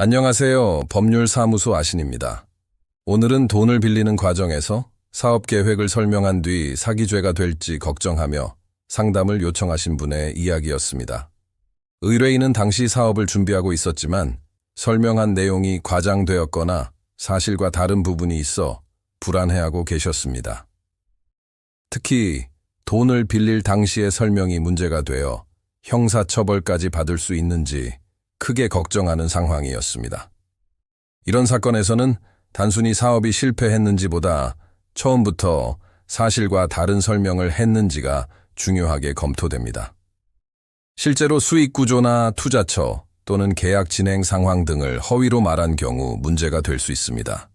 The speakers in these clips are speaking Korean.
안녕하세요. 법률사무소 아신입니다. 오늘은 돈을 빌리는 과정에서 사업 계획을 설명한 뒤 사기죄가 될지 걱정하며 상담을 요청하신 분의 이야기였습니다. 의뢰인은 당시 사업을 준비하고 있었지만 설명한 내용이 과장되었거나 사실과 다른 부분이 있어 불안해하고 계셨습니다. 특히 돈을 빌릴 당시의 설명이 문제가 되어 형사처벌까지 받을 수 있는지 크게 걱정하는 상황이었습니다. 이런 사건에서는 단순히 사업이 실패했는지보다 처음부터 사실과 다른 설명을 했는지가 중요하게 검토됩니다. 실제로 수익 구조나 투자처 또는 계약 진행 상황 등을 허위로 말한 경우 문제가 될 수 있습니다.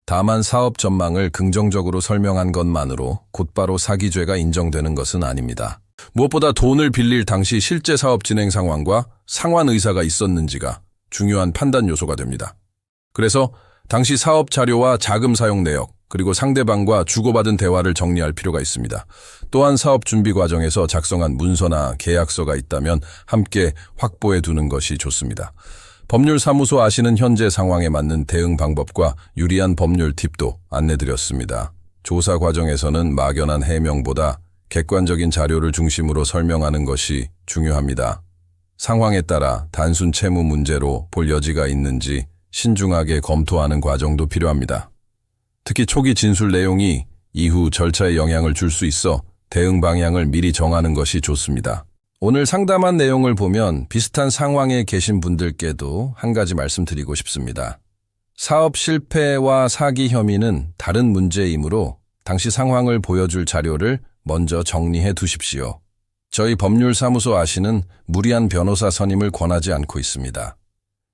다만 사업 전망을 긍정적으로 설명한 것만으로 곧바로 사기죄가 인정되는 것은 아닙니다. 무엇보다 돈을 빌릴 당시 실제 사업 진행 상황과 상환 의사가 있었는지가 중요한 판단 요소가 됩니다. 그래서 당시 사업 자료와 자금 사용 내역, 그리고 상대방과 주고받은 대화를 정리할 필요가 있습니다. 또한 사업 준비 과정에서 작성한 문서나 계약서가 있다면 함께 확보해 두는 것이 좋습니다. 법률사무소 아시는 현재 상황에 맞는 대응 방법과 유리한 법률 팁도 안내드렸습니다. 조사 과정에서는 막연한 해명보다 객관적인 자료를 중심으로 설명하는 것이 중요합니다. 상황에 따라 단순 채무 문제로 볼 여지가 있는지 신중하게 검토하는 과정도 필요합니다. 특히 초기 진술 내용이 이후 절차에 영향을 줄 수 있어 대응 방향을 미리 정하는 것이 좋습니다. 오늘 상담한 내용을 보면 비슷한 상황에 계신 분들께도 한 가지 말씀드리고 싶습니다. 사업 실패와 사기 혐의는 다른 문제이므로 당시 상황을 보여줄 자료를 먼저 정리해 두십시오. 저희 법률사무소 아시는 무리한 변호사 선임을 권하지 않고 있습니다.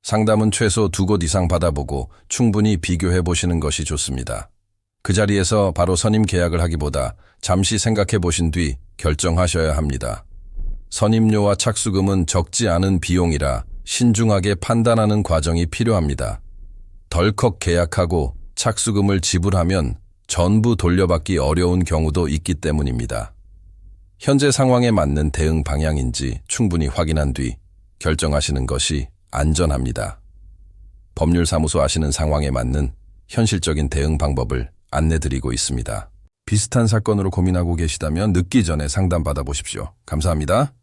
상담은 최소 2곳 이상 받아보고 충분히 비교해 보시는 것이 좋습니다. 그 자리에서 바로 선임 계약을 하기보다 잠시 생각해 보신 뒤 결정하셔야 합니다. 선임료와 착수금은 적지 않은 비용이라 신중하게 판단하는 과정이 필요합니다. 덜컥 계약하고 착수금을 지불하면 전부 돌려받기 어려운 경우도 있기 때문입니다. 현재 상황에 맞는 대응 방향인지 충분히 확인한 뒤 결정하시는 것이 안전합니다. 법률사무소 아시는 상황에 맞는 현실적인 대응 방법을 안내드리고 있습니다. 비슷한 사건으로 고민하고 계시다면 늦기 전에 상담 받아보십시오. 감사합니다.